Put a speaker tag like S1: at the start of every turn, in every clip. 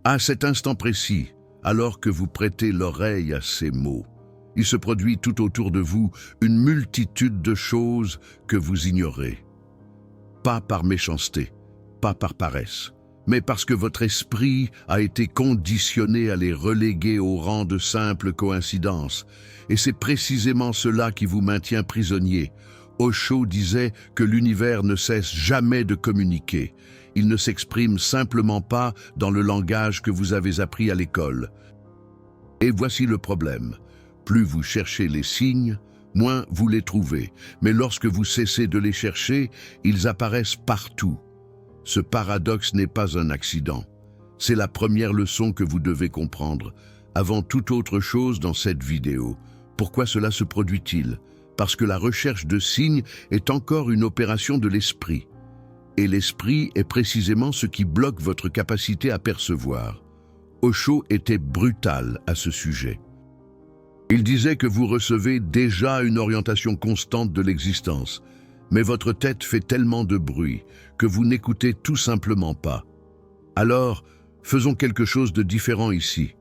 S1: À cet instant précis, alors que vous prêtez l'oreille à ces mots, il se produit tout autour de vous une multitude de choses que vous ignorez. Pas par méchanceté, pas par paresse, mais parce que votre esprit a été conditionné à les reléguer au rang de simples coïncidences. Et c'est précisément cela qui vous maintient prisonnier. Osho disait que l'univers ne cesse jamais de communiquer. Il ne s'exprime simplement pas dans le langage que vous avez appris à l'école. Et voici le problème. Plus vous cherchez les signes, moins vous les trouvez. Mais lorsque vous cessez de les chercher, ils apparaissent partout. Ce paradoxe n'est pas un accident. C'est la première leçon que vous devez comprendre. Avant toute autre chose dans cette vidéo, pourquoi cela se produit-il? Parce que la recherche de signes est encore une opération de l'esprit. Et l'esprit est précisément ce qui bloque votre capacité à percevoir. Osho était brutal à ce sujet. Il disait que vous recevez déjà une orientation constante de l'existence, mais votre tête fait tellement de bruit que vous n'écoutez tout simplement pas. Alors, faisons quelque chose de différent ici.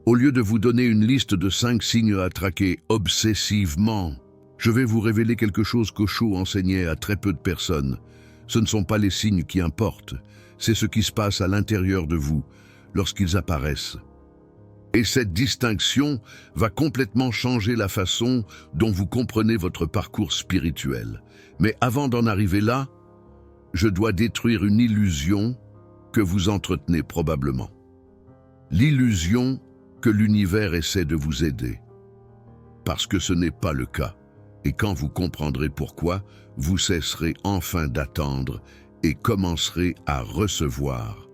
S1: Au lieu de vous donner une liste de 5 signes à traquer obsessivement, je vais vous révéler quelque chose qu'Osho enseignait à très peu de personnes. Ce ne sont pas les signes qui importent, c'est ce qui se passe à l'intérieur de vous lorsqu'ils apparaissent. Et cette distinction va complètement changer la façon dont vous comprenez votre parcours spirituel. Mais avant d'en arriver là, je dois détruire une illusion que vous entretenez probablement. L'illusion que l'univers essaie de vous aider. Parce que ce n'est pas le cas. Et quand vous comprendrez pourquoi, vous cesserez enfin d'attendre et commencerez à recevoir.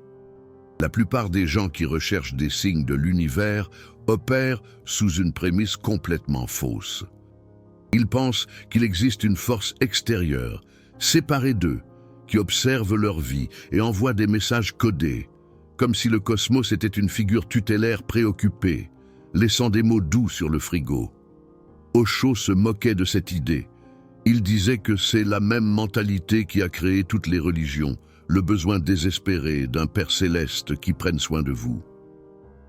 S1: La plupart des gens qui recherchent des signes de l'univers opèrent sous une prémisse complètement fausse. Ils pensent qu'il existe une force extérieure, séparée d'eux, qui observe leur vie et envoie des messages codés, comme si le cosmos était une figure tutélaire préoccupée, laissant des mots doux sur le frigo. Osho se moquait de cette idée. Il disait que c'est la même mentalité qui a créé toutes les religions, le besoin désespéré d'un Père céleste qui prenne soin de vous.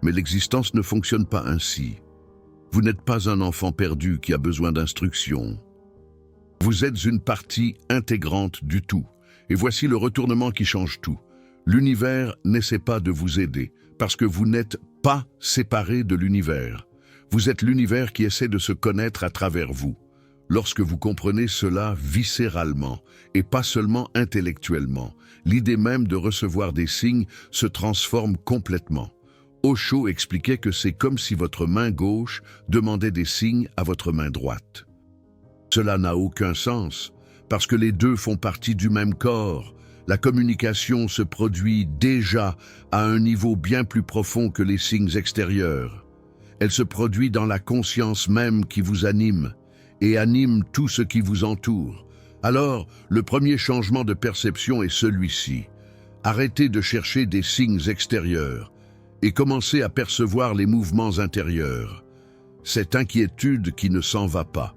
S1: Mais l'existence ne fonctionne pas ainsi. Vous n'êtes pas un enfant perdu qui a besoin d'instruction. Vous êtes une partie intégrante du tout. Et voici le retournement qui change tout. L'univers n'essaie pas de vous aider, parce que vous n'êtes pas séparé de l'univers. Vous êtes l'univers qui essaie de se connaître à travers vous. Lorsque vous comprenez cela viscéralement, et pas seulement intellectuellement, l'idée même de recevoir des signes se transforme complètement. Osho expliquait que c'est comme si votre main gauche demandait des signes à votre main droite. Cela n'a aucun sens, parce que les deux font partie du même corps. La communication se produit déjà à un niveau bien plus profond que les signes extérieurs. Elle se produit dans la conscience même qui vous anime, et anime tout ce qui vous entoure. Alors, le premier changement de perception est celui-ci. Arrêtez de chercher des signes extérieurs et commencez à percevoir les mouvements intérieurs. Cette inquiétude qui ne s'en va pas.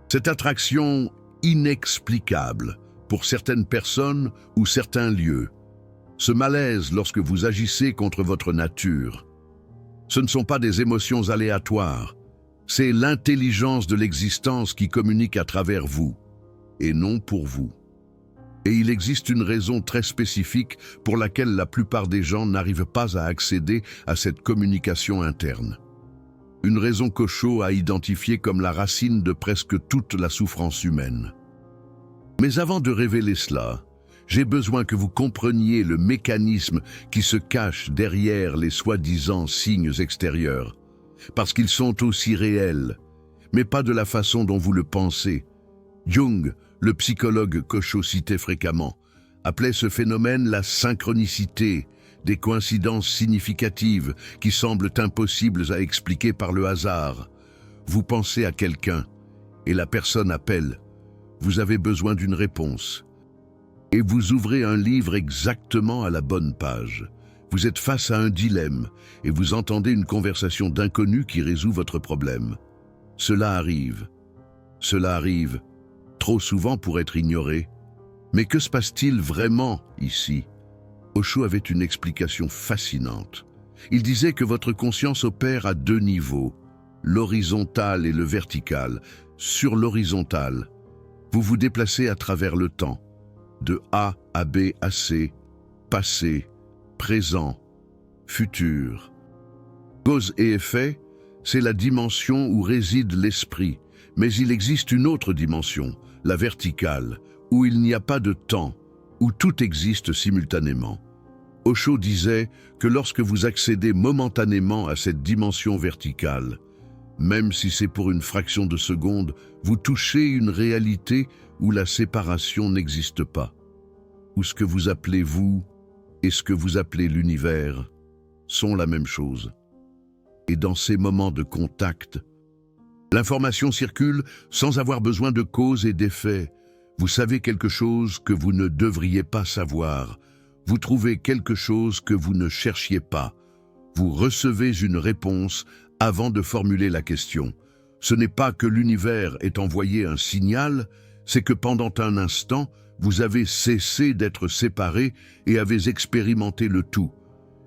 S1: Cette attraction inexplicable pour certaines personnes ou certains lieux. Ce malaise lorsque vous agissez contre votre nature. Ce ne sont pas des émotions aléatoires. C'est l'intelligence de l'existence qui communique à travers vous, et non pour vous. Et il existe une raison très spécifique pour laquelle la plupart des gens n'arrivent pas à accéder à cette communication interne. Une raison qu'Osho a identifiée comme la racine de presque toute la souffrance humaine. Mais avant de révéler cela, j'ai besoin que vous compreniez le mécanisme qui se cache derrière les soi-disant signes extérieurs. Parce qu'ils sont aussi réels, mais pas de la façon dont vous le pensez. Jung, le psychologue qu'Osho citait fréquemment, appelait ce phénomène la synchronicité, des coïncidences significatives qui semblent impossibles à expliquer par le hasard. Vous pensez à quelqu'un, et la personne appelle. Vous avez besoin d'une réponse. Et vous ouvrez un livre exactement à la bonne page. Vous êtes face à un dilemme et vous entendez une conversation d'inconnu qui résout votre problème. Cela arrive. Cela arrive, trop souvent pour être ignoré. Mais que se passe-t-il vraiment ici? Osho avait une explication fascinante. Il disait que votre conscience opère à deux niveaux, l'horizontal et le vertical. Sur l'horizontal, vous vous déplacez à travers le temps, de A à B à C, passé, présent, futur. Cause et effet, c'est la dimension où réside l'esprit, mais il existe une autre dimension, la verticale, où il n'y a pas de temps, où tout existe simultanément. Osho disait que lorsque vous accédez momentanément à cette dimension verticale, même si c'est pour une fraction de seconde, vous touchez une réalité où la séparation n'existe pas, où ce que vous appelez vous et ce que vous appelez l'univers sont la même chose. Et dans ces moments de contact, l'information circule sans avoir besoin de cause et d'effet. Vous savez quelque chose que vous ne devriez pas savoir. Vous trouvez quelque chose que vous ne cherchiez pas. Vous recevez une réponse avant de formuler la question. Ce n'est pas que l'univers ait envoyé un signal, c'est que pendant un instant, vous avez cessé d'être séparés et avez expérimenté le tout.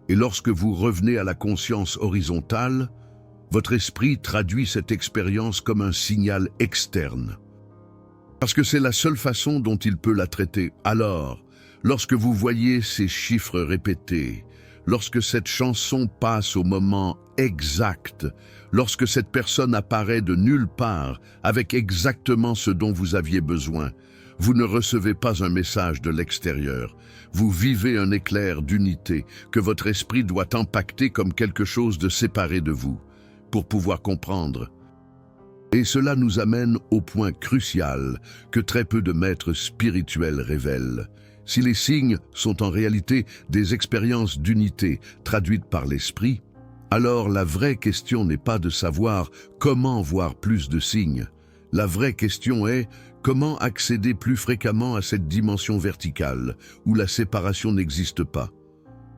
S1: Et lorsque vous revenez à la conscience horizontale, votre esprit traduit cette expérience comme un signal externe. Parce que c'est la seule façon dont il peut la traiter. Alors, lorsque vous voyez ces chiffres répétés, lorsque cette chanson passe au moment exact, lorsque cette personne apparaît de nulle part avec exactement ce dont vous aviez besoin, vous ne recevez pas un message de l'extérieur. Vous vivez un éclair d'unité que votre esprit doit impacter comme quelque chose de séparé de vous, pour pouvoir comprendre. Et cela nous amène au point crucial que très peu de maîtres spirituels révèlent. Si les signes sont en réalité des expériences d'unité traduites par l'esprit, alors la vraie question n'est pas de savoir comment voir plus de signes. La vraie question est comment accéder plus fréquemment à cette dimension verticale où la séparation n'existe pas.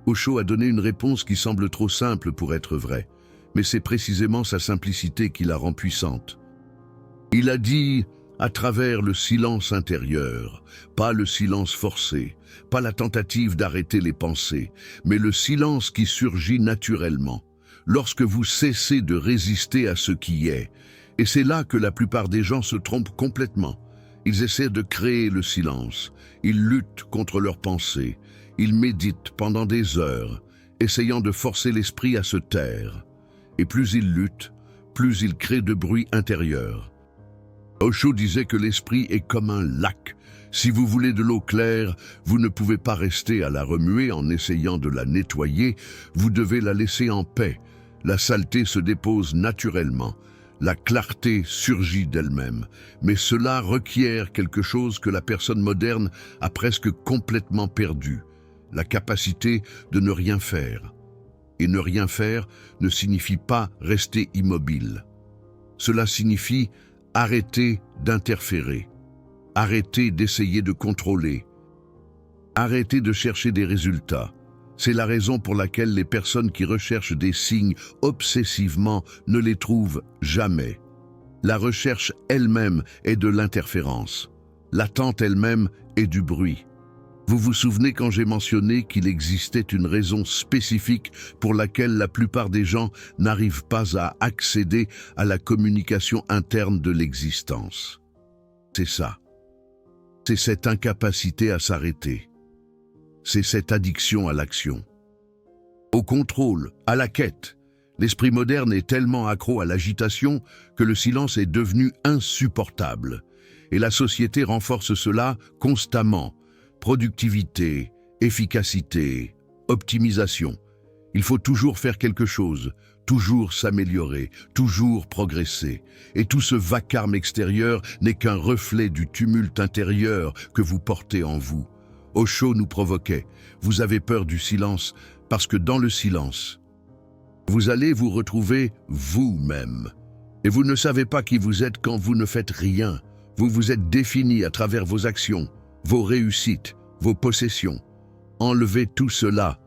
S1: Osho a donné une réponse qui semble trop simple pour être vraie, mais c'est précisément sa simplicité qui la rend puissante. Il a dit à travers le silence intérieur, pas le silence forcé, pas la tentative d'arrêter les pensées, mais le silence qui surgit naturellement, lorsque vous cessez de résister à ce qui est. Et c'est là que la plupart des gens se trompent complètement. Ils essaient de créer le silence, ils luttent contre leurs pensées, ils méditent pendant des heures, essayant de forcer l'esprit à se taire. Et plus ils luttent, plus ils créent de bruit intérieur. Osho disait que l'esprit est comme un lac. Si vous voulez de l'eau claire, vous ne pouvez pas rester à la remuer en essayant de la nettoyer, vous devez la laisser en paix. La saleté se dépose naturellement. La clarté surgit d'elle-même, mais cela requiert quelque chose que la personne moderne a presque complètement perdu, la capacité de ne rien faire. Et ne rien faire ne signifie pas rester immobile. Cela signifie arrêter d'interférer, arrêter d'essayer de contrôler, arrêter de chercher des résultats. C'est la raison pour laquelle les personnes qui recherchent des signes obsessivement ne les trouvent jamais. La recherche elle-même est de l'interférence. L'attente elle-même est du bruit. Vous vous souvenez quand j'ai mentionné qu'il existait une raison spécifique pour laquelle la plupart des gens n'arrivent pas à accéder à la communication interne de l'existence. C'est ça. C'est cette incapacité à s'arrêter. C'est cette addiction à l'action, au contrôle, à la quête. L'esprit moderne est tellement accro à l'agitation que le silence est devenu insupportable. Et la société renforce cela constamment. Productivité, efficacité, optimisation. Il faut toujours faire quelque chose, toujours s'améliorer, toujours progresser. Et tout ce vacarme extérieur n'est qu'un reflet du tumulte intérieur que vous portez en vous. Osho nous provoquait. Vous avez peur du silence parce que dans le silence, vous allez vous retrouver vous-même. Et vous ne savez pas qui vous êtes quand vous ne faites rien. Vous vous êtes défini à travers vos actions, vos réussites, vos possessions. Enlevez tout cela.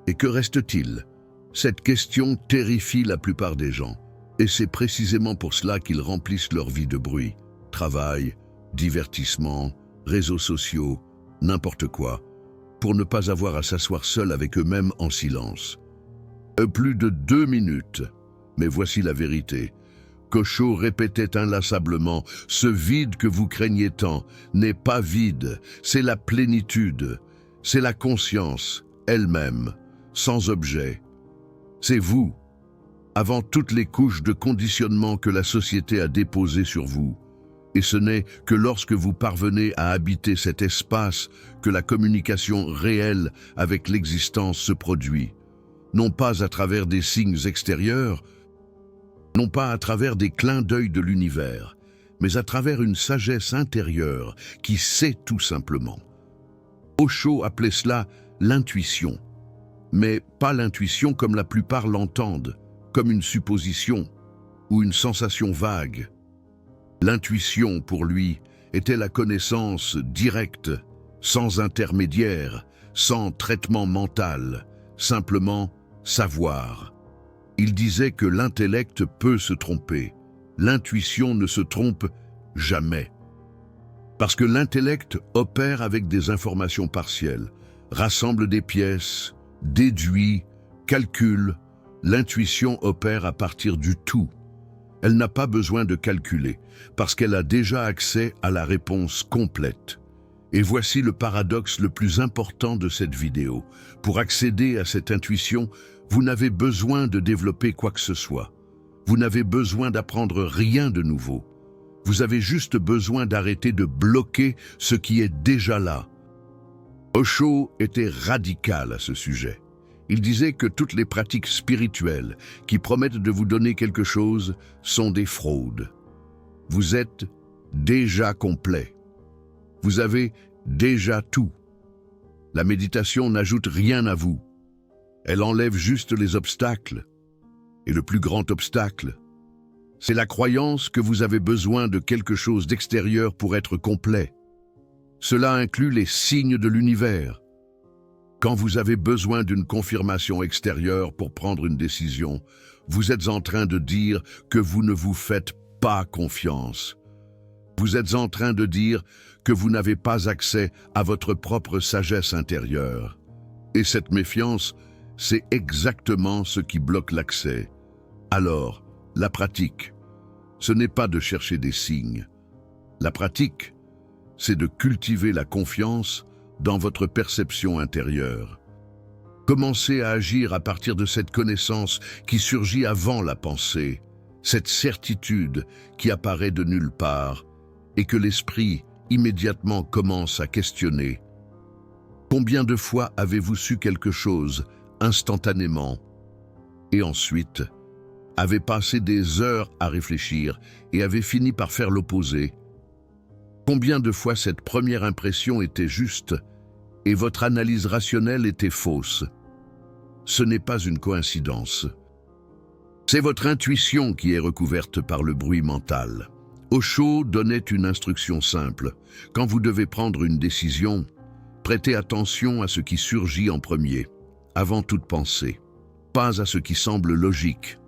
S1: Et que reste-t-il? Cette question terrifie la plupart des gens. Et c'est précisément pour cela qu'ils remplissent leur vie de bruit. Travail, divertissement, réseaux sociaux, n'importe quoi. pour ne pas avoir à s'asseoir seuls avec eux-mêmes en silence. Plus de 2 minutes, mais voici la vérité. Osho répétait inlassablement, « Ce vide que vous craignez tant n'est pas vide, c'est la plénitude, c'est la conscience elle-même, sans objet. C'est vous, avant toutes les couches de conditionnement que la société a déposées sur vous. Et ce n'est que lorsque vous parvenez à habiter cet espace que la communication réelle avec l'existence se produit, non pas à travers des signes extérieurs, non pas à travers des clins d'œil de l'univers, mais à travers une sagesse intérieure qui sait tout simplement. Osho appelait cela l'intuition, mais pas l'intuition comme la plupart l'entendent, comme une supposition ou une sensation vague. L'intuition, pour lui, était la connaissance directe, sans intermédiaire, sans traitement mental, simplement savoir. Il disait que l'intellect peut se tromper, l'intuition ne se trompe jamais. Parce que l'intellect opère avec des informations partielles, rassemble des pièces, déduit, calcule. L'intuition opère à partir du tout. Elle n'a pas besoin de calculer, parce qu'elle a déjà accès à la réponse complète. Et voici le paradoxe le plus important de cette vidéo. Pour accéder à cette intuition, vous n'avez besoin de développer quoi que ce soit. Vous n'avez besoin d'apprendre rien de nouveau. Vous avez juste besoin d'arrêter de bloquer ce qui est déjà là. Osho était radical à ce sujet. Il disait que toutes les pratiques spirituelles qui promettent de vous donner quelque chose sont des fraudes. Vous êtes déjà complet. Vous avez déjà tout. La méditation n'ajoute rien à vous. Elle enlève juste les obstacles. Et le plus grand obstacle, c'est la croyance que vous avez besoin de quelque chose d'extérieur pour être complet. Cela inclut les signes de l'univers. Quand vous avez besoin d'une confirmation extérieure pour prendre une décision, vous êtes en train de dire que vous ne vous faites pas confiance. Vous êtes en train de dire que vous n'avez pas accès à votre propre sagesse intérieure. Et cette méfiance, c'est exactement ce qui bloque l'accès. Alors, la pratique, ce n'est pas de chercher des signes. La pratique, c'est de cultiver la confiance dans votre perception intérieure. Commencez à agir à partir de cette connaissance qui surgit avant la pensée, cette certitude qui apparaît de nulle part et que l'esprit immédiatement commence à questionner. Combien de fois avez-vous su quelque chose instantanément et ensuite avez passé des heures à réfléchir et avez fini par faire l'opposé? Combien de fois cette première impression était juste et votre analyse rationnelle était fausse? Ce n'est pas une coïncidence. C'est votre intuition qui est recouverte par le bruit mental. Osho donnait une instruction simple. Quand vous devez prendre une décision, prêtez attention à ce qui surgit en premier, avant toute pensée. Pas à ce qui semble logique,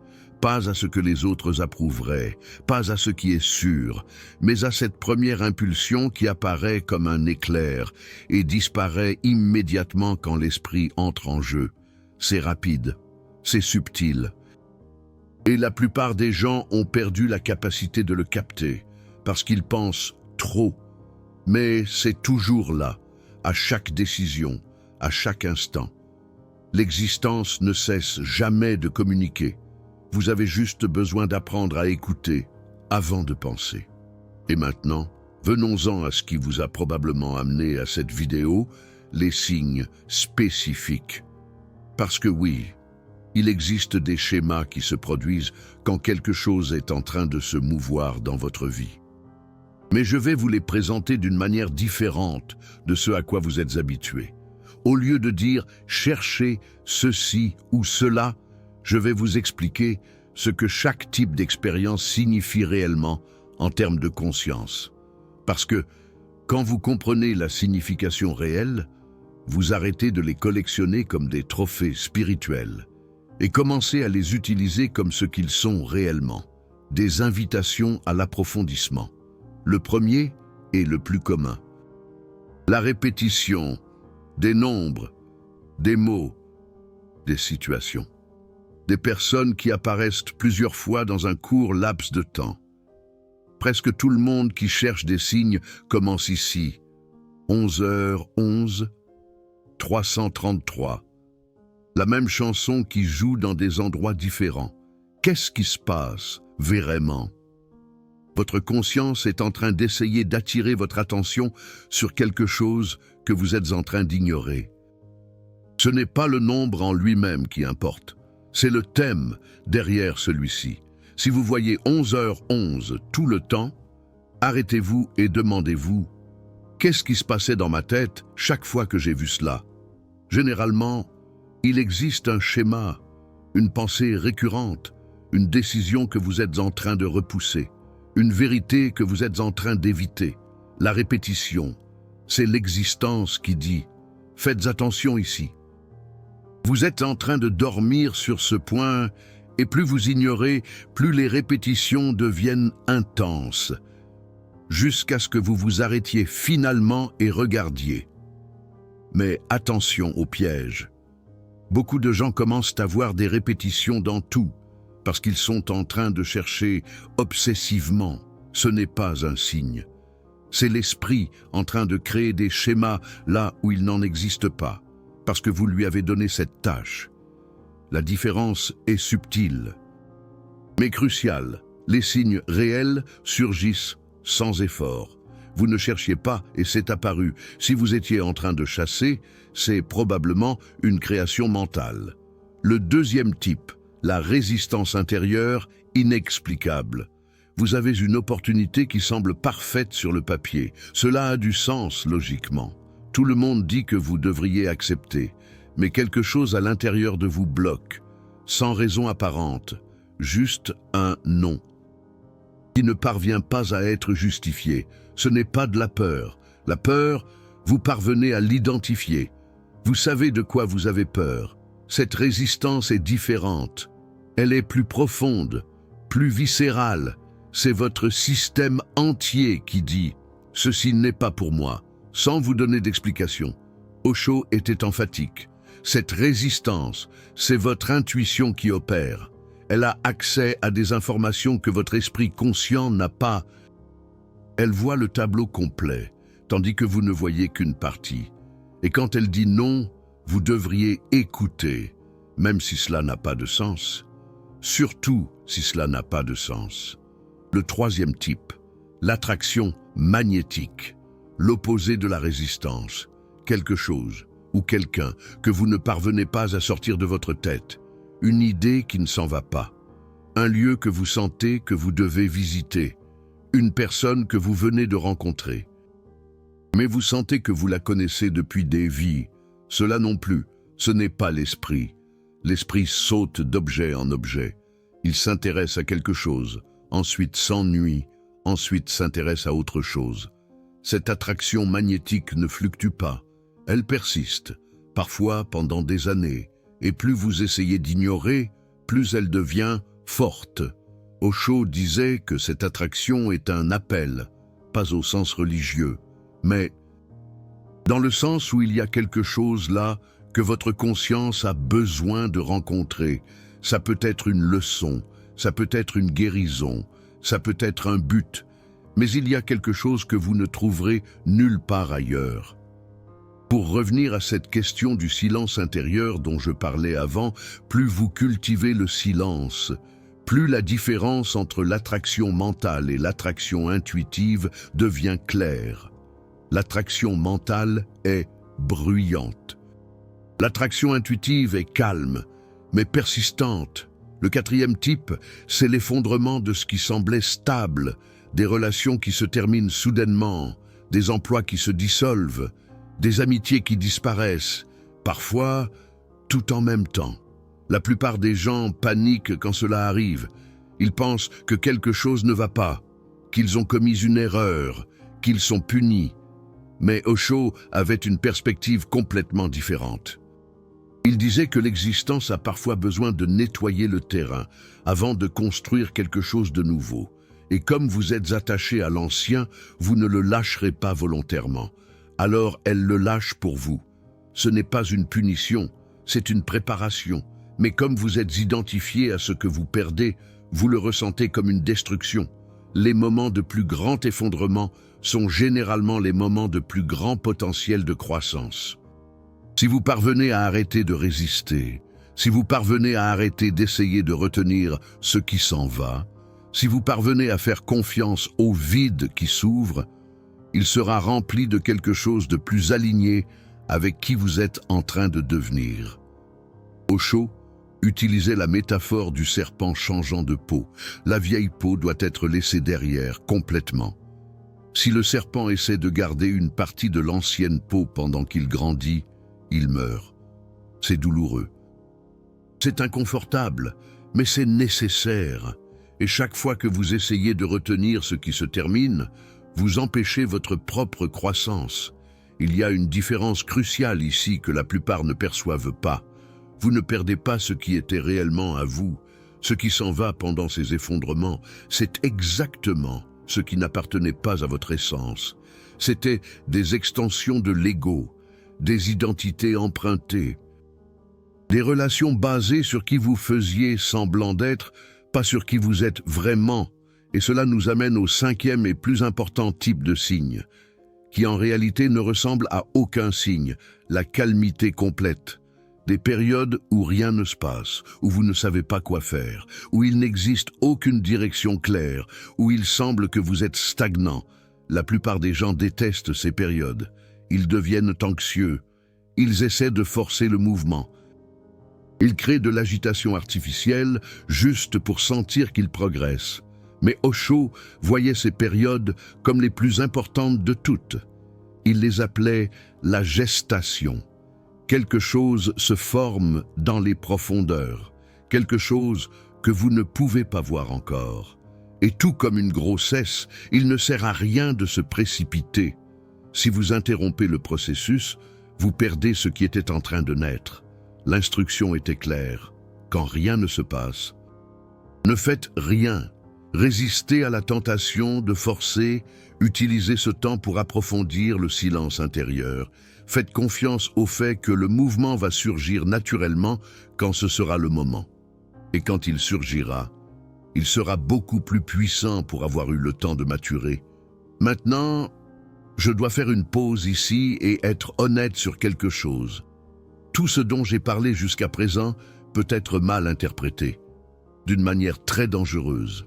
S1: pas à ce que les autres approuveraient, pas à ce qui est sûr, mais à cette première impulsion qui apparaît comme un éclair et disparaît immédiatement quand l'esprit entre en jeu. C'est rapide, c'est subtil. Et la plupart des gens ont perdu la capacité de le capter, parce qu'ils pensent trop. Mais c'est toujours là, à chaque décision, à chaque instant. L'existence ne cesse jamais de communiquer. Vous avez juste besoin d'apprendre à écouter avant de penser. Et maintenant, venons-en à ce qui vous a probablement amené à cette vidéo, les signes spécifiques. Parce que oui, il existe des schémas qui se produisent quand quelque chose est en train de se mouvoir dans votre vie. Mais je vais vous les présenter d'une manière différente de ce à quoi vous êtes habitués. Au lieu de dire « cherchez ceci ou cela », je vais vous expliquer ce que chaque type d'expérience signifie réellement en termes de conscience. Parce que, quand vous comprenez la signification réelle, vous arrêtez de les collectionner comme des trophées spirituels et commencez à les utiliser comme ce qu'ils sont réellement, des invitations à l'approfondissement. Le premier est le plus commun. La répétition des nombres, des mots, des situations. Des personnes qui apparaissent plusieurs fois dans un court laps de temps. Presque tout le monde qui cherche des signes commence ici. 11h11, 333. La même chanson qui joue dans des endroits différents. Qu'est-ce qui se passe vraiment? Votre conscience est en train d'essayer d'attirer votre attention sur quelque chose que vous êtes en train d'ignorer. Ce n'est pas le nombre en lui-même qui importe, c'est le thème derrière celui-ci. Si vous voyez 11h11 tout le temps, arrêtez-vous et demandez-vous « Qu'est-ce qui se passait dans ma tête chaque fois que j'ai vu cela ?» Généralement, il existe un schéma, une pensée récurrente, une décision que vous êtes en train de repousser, une vérité que vous êtes en train d'éviter. La répétition, c'est l'existence qui dit « Faites attention ici ». Vous êtes en train de dormir sur ce point et plus vous ignorez, plus les répétitions deviennent intenses, jusqu'à ce que vous vous arrêtiez finalement et regardiez. Mais attention au piège. Beaucoup de gens commencent à voir des répétitions dans tout, parce qu'ils sont en train de chercher obsessivement. Ce n'est pas un signe. C'est l'esprit en train de créer des schémas là où il n'en existe pas, parce que vous lui avez donné cette tâche. La différence est subtile, mais cruciale. Les signes réels surgissent sans effort. Vous ne cherchiez pas et c'est apparu. Si vous étiez en train de chasser, c'est probablement une création mentale. Le deuxième type, la résistance intérieure inexplicable. Vous avez une opportunité qui semble parfaite sur le papier. Cela a du sens logiquement. Tout le monde dit que vous devriez accepter, mais quelque chose à l'intérieur de vous bloque, sans raison apparente, juste un non, qui ne parvient pas à être justifié. Ce n'est pas de la peur. La peur, vous parvenez à l'identifier. Vous savez de quoi vous avez peur. Cette résistance est différente. Elle est plus profonde, plus viscérale. C'est votre système entier qui dit « Ceci n'est pas pour moi », sans vous donner d'explication. Osho était emphatique. Cette résistance, c'est votre intuition qui opère. Elle a accès à des informations que votre esprit conscient n'a pas. Elle voit le tableau complet, tandis que vous ne voyez qu'une partie. Et quand elle dit non, vous devriez écouter, même si cela n'a pas de sens. Surtout si cela n'a pas de sens. Le troisième type, l'attraction magnétique, l'opposé de la résistance, quelque chose ou quelqu'un que vous ne parvenez pas à sortir de votre tête, une idée qui ne s'en va pas, un lieu que vous sentez que vous devez visiter, une personne que vous venez de rencontrer. Mais vous sentez que vous la connaissez depuis des vies. Cela non plus, ce n'est pas l'esprit. L'esprit saute d'objet en objet. Il s'intéresse à quelque chose, ensuite s'ennuie, ensuite s'intéresse à autre chose. Cette attraction magnétique ne fluctue pas. Elle persiste, parfois pendant des années, et plus vous essayez d'ignorer, plus elle devient forte. Osho disait que cette attraction est un appel, pas au sens religieux, mais dans le sens où il y a quelque chose là que votre conscience a besoin de rencontrer. Ça peut être une leçon, ça peut être une guérison, ça peut être un but, mais il y a quelque chose que vous ne trouverez nulle part ailleurs. Pour revenir à cette question du silence intérieur dont je parlais avant, plus vous cultivez le silence, plus la différence entre l'attraction mentale et l'attraction intuitive devient claire. L'attraction mentale est bruyante. L'attraction intuitive est calme, mais persistante. Le quatrième type, c'est l'effondrement de ce qui semblait stable, des relations qui se terminent soudainement, des emplois qui se dissolvent, des amitiés qui disparaissent, parfois tout en même temps. La plupart des gens paniquent quand cela arrive. Ils pensent que quelque chose ne va pas, qu'ils ont commis une erreur, qu'ils sont punis. Mais Osho avait une perspective complètement différente. Il disait que l'existence a parfois besoin de nettoyer le terrain avant de construire quelque chose de nouveau. Et comme vous êtes attaché à l'ancien, vous ne le lâcherez pas volontairement. Alors elle le lâche pour vous. Ce n'est pas une punition, c'est une préparation. Mais comme vous êtes identifié à ce que vous perdez, vous le ressentez comme une destruction. Les moments de plus grand effondrement sont généralement les moments de plus grand potentiel de croissance. Si vous parvenez à arrêter de résister, si vous parvenez à arrêter d'essayer de retenir ce qui s'en va, si vous parvenez à faire confiance au vide qui s'ouvre, il sera rempli de quelque chose de plus aligné avec qui vous êtes en train de devenir. Osho utilisait la métaphore du serpent changeant de peau. La vieille peau doit être laissée derrière complètement. Si le serpent essaie de garder une partie de l'ancienne peau pendant qu'il grandit, il meurt. C'est douloureux. C'est inconfortable, mais c'est nécessaire. Et chaque fois que vous essayez de retenir ce qui se termine, vous empêchez votre propre croissance. Il y a une différence cruciale ici que la plupart ne perçoivent pas. Vous ne perdez pas ce qui était réellement à vous. Ce qui s'en va pendant ces effondrements, c'est exactement ce qui n'appartenait pas à votre essence. C'était des extensions de l'ego, des identités empruntées, des relations basées sur qui vous faisiez semblant d'être, pas sur qui vous êtes vraiment. Et cela nous amène au cinquième et plus important type de signe, qui en réalité ne ressemble à aucun signe, la calmité complète. Des périodes où rien ne se passe, où vous ne savez pas quoi faire, où il n'existe aucune direction claire, où il semble que vous êtes stagnant. La plupart des gens détestent ces périodes. Ils deviennent anxieux. Ils essaient de forcer le mouvement. Ils créent de l'agitation artificielle juste pour sentir qu'ils progressent. Mais Osho voyait ces périodes comme les plus importantes de toutes. Il les appelait la gestation. Quelque chose se forme dans les profondeurs, quelque chose que vous ne pouvez pas voir encore. Et tout comme une grossesse, il ne sert à rien de se précipiter. Si vous interrompez le processus, vous perdez ce qui était en train de naître. L'instruction était claire. Quand rien ne se passe, ne faites rien. Résistez à la tentation de forcer, utilisez ce temps pour approfondir le silence intérieur. Faites confiance au fait que le mouvement va surgir naturellement quand ce sera le moment. Et quand il surgira, il sera beaucoup plus puissant pour avoir eu le temps de maturer. Maintenant, je dois faire une pause ici et être honnête sur quelque chose. Tout ce dont j'ai parlé jusqu'à présent peut être mal interprété, d'une manière très dangereuse.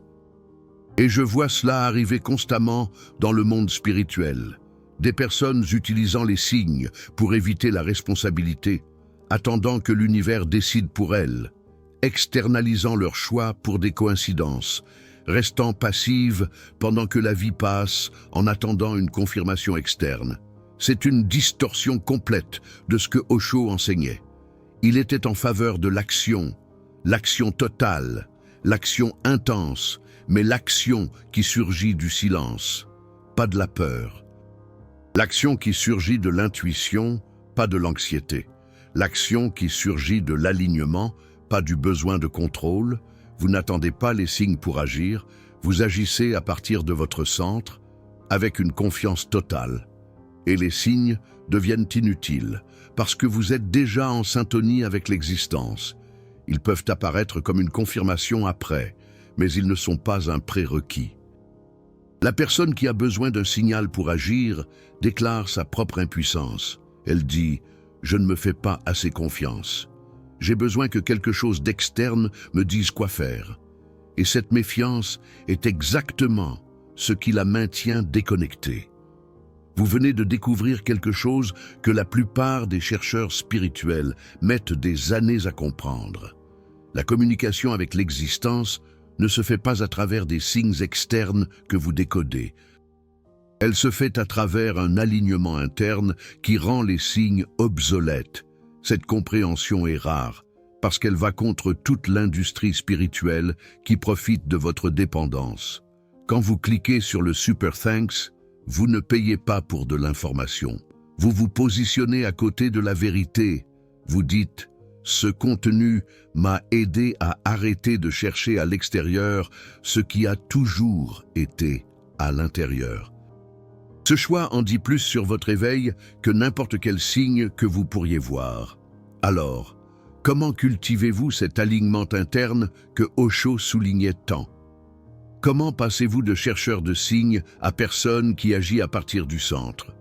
S1: Et je vois cela arriver constamment dans le monde spirituel. Des personnes utilisant les signes pour éviter la responsabilité, attendant que l'univers décide pour elles, externalisant leurs choix pour des coïncidences, restant passives pendant que la vie passe en attendant une confirmation externe. C'est une distorsion complète de ce que Osho enseignait. Il était en faveur de l'action totale, l'action intense, mais l'action qui surgit du silence, pas de la peur. L'action qui surgit de l'intuition, pas de l'anxiété. L'action qui surgit de l'alignement, pas du besoin de contrôle. Vous n'attendez pas les signes pour agir, vous agissez à partir de votre centre, avec une confiance totale. Et les signes deviennent inutiles, parce que vous êtes déjà en syntonie avec l'existence. Ils peuvent apparaître comme une confirmation après, mais ils ne sont pas un prérequis. La personne qui a besoin d'un signal pour agir déclare sa propre impuissance. Elle dit « Je ne me fais pas assez confiance. J'ai besoin que quelque chose d'externe me dise quoi faire. » Et cette méfiance est exactement ce qui la maintient déconnectée. Vous venez de découvrir quelque chose que la plupart des chercheurs spirituels mettent des années à comprendre. La communication avec l'existence ne se fait pas à travers des signes externes que vous décodez. Elle se fait à travers un alignement interne qui rend les signes obsolètes. Cette compréhension est rare, parce qu'elle va contre toute l'industrie spirituelle qui profite de votre dépendance. Quand vous cliquez sur le Super Thanks, vous ne payez pas pour de l'information. Vous vous positionnez à côté de la vérité. Vous dites « Ce contenu m'a aidé à arrêter de chercher à l'extérieur ce qui a toujours été à l'intérieur. » Ce choix en dit plus sur votre éveil que n'importe quel signe que vous pourriez voir. Alors, comment cultivez-vous cet alignement interne que Osho soulignait tant? Comment passez-vous de chercheur de signes à personne qui agit à partir du centre?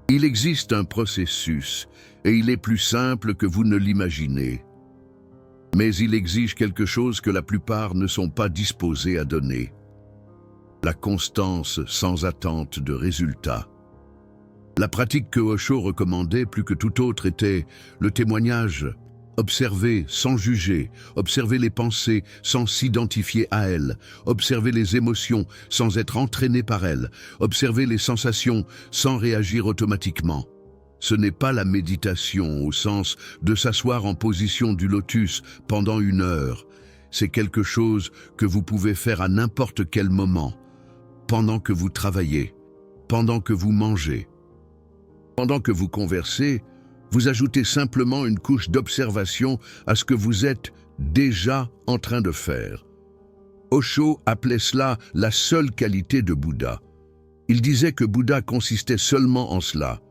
S1: Il existe un processus, et il est plus simple que vous ne l'imaginez. Mais il exige quelque chose que la plupart ne sont pas disposés à donner. La constance sans attente de résultats. La pratique que Osho recommandait plus que tout autre était le témoignage. Observer sans juger, observer les pensées sans s'identifier à elles, observer les émotions sans être entraîné par elles, observer les sensations sans réagir automatiquement. Ce n'est pas la méditation au sens de s'asseoir en position du lotus pendant 1 heure. C'est quelque chose que vous pouvez faire à n'importe quel moment, pendant que vous travaillez, pendant que vous mangez, pendant que vous conversez. Vous ajoutez simplement une couche d'observation à ce que vous êtes déjà en train de faire. Osho appelait cela la seule qualité de Bouddha. Il disait que Bouddha consistait seulement en cela,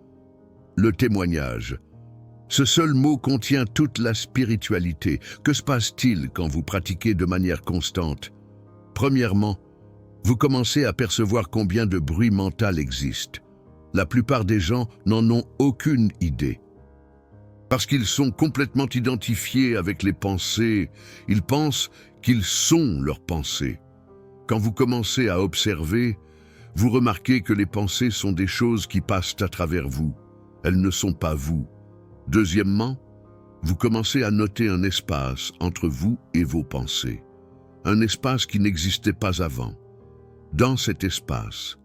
S1: le témoignage. Ce seul mot contient toute la spiritualité. Que se passe-t-il quand vous pratiquez de manière constante? Premièrement, vous commencez à percevoir combien de bruit mental existe. La plupart des gens n'en ont aucune idée. Parce qu'ils sont complètement identifiés avec les pensées, ils pensent qu'ils sont leurs pensées. Quand vous commencez à observer, vous remarquez que les pensées sont des choses qui passent à travers vous. Elles ne sont pas vous. Deuxièmement, vous commencez à noter un espace entre vous et vos pensées. Un espace qui n'existait pas avant. Dans cet espace,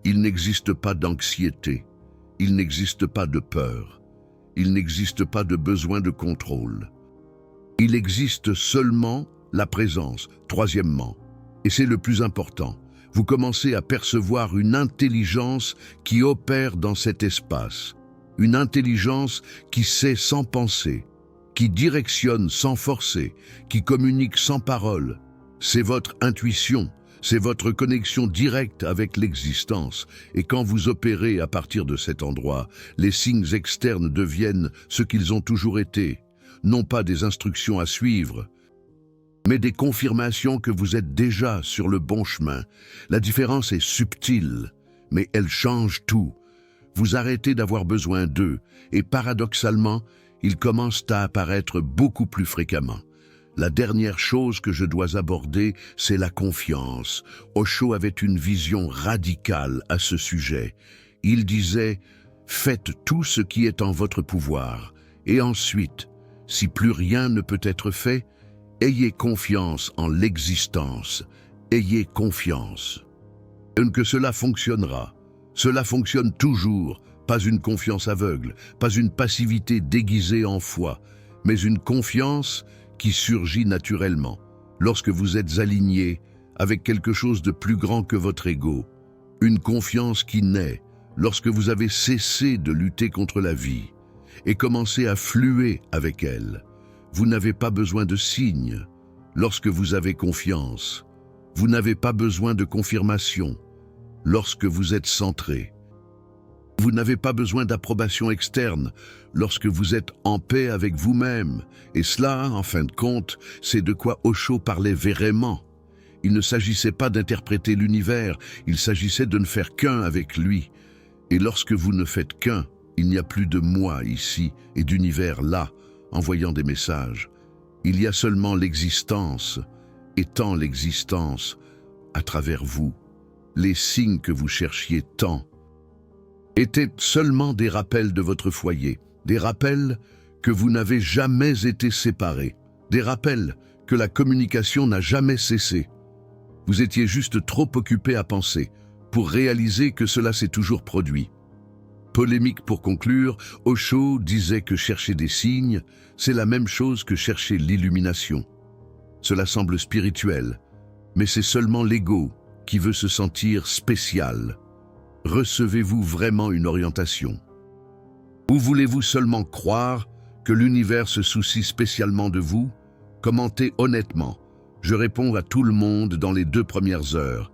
S1: il n'existe pas d'anxiété, il n'existe pas de peur. Il n'existe pas de besoin de contrôle. Il existe seulement la présence. Troisièmement, et c'est le plus important, vous commencez à percevoir une intelligence qui opère dans cet espace. Une intelligence qui sait sans penser, qui directionne sans forcer, qui communique sans parole. C'est votre intuition. C'est votre connexion directe avec l'existence. Et quand vous opérez à partir de cet endroit, les signes externes deviennent ce qu'ils ont toujours été. Non pas des instructions à suivre, mais des confirmations que vous êtes déjà sur le bon chemin. La différence est subtile, mais elle change tout. Vous arrêtez d'avoir besoin d'eux, et paradoxalement, ils commencent à apparaître beaucoup plus fréquemment. La dernière chose que je dois aborder, c'est la confiance. Osho avait une vision radicale à ce sujet. Il disait « Faites tout ce qui est en votre pouvoir, et ensuite, si plus rien ne peut être fait, ayez confiance en l'existence, ayez confiance. » Que cela fonctionnera. Cela fonctionne toujours, pas une confiance aveugle, pas une passivité déguisée en foi, mais une confiance qui surgit naturellement, lorsque vous êtes aligné avec quelque chose de plus grand que votre ego. Une confiance qui naît lorsque vous avez cessé de lutter contre la vie et commencé à fluer avec elle. Vous n'avez pas besoin de signes. Lorsque vous avez confiance, vous n'avez pas besoin de confirmation. Lorsque vous êtes centré, vous n'avez pas besoin d'approbation externe lorsque vous êtes en paix avec vous-même. Et cela, en fin de compte, c'est de quoi Osho parlait vraiment. Il ne s'agissait pas d'interpréter l'univers, il s'agissait de ne faire qu'un avec lui. Et lorsque vous ne faites qu'un, il n'y a plus de moi ici et d'univers là, envoyant des messages. Il y a seulement l'existence, étant l'existence, à travers vous. Les signes que vous cherchiez tant étaient seulement des rappels de votre foyer, des rappels que vous n'avez jamais été séparés, des rappels que la communication n'a jamais cessé. Vous étiez juste trop occupé à penser pour réaliser que cela s'est toujours produit. Polémique pour conclure, Osho disait que chercher des signes, c'est la même chose que chercher l'illumination. Cela semble spirituel, mais c'est seulement l'ego qui veut se sentir spécial. Recevez-vous vraiment une orientation? Ou voulez-vous seulement croire que l'univers se soucie spécialement de vous? Commentez honnêtement. Je réponds à tout le monde dans les 2 premières heures.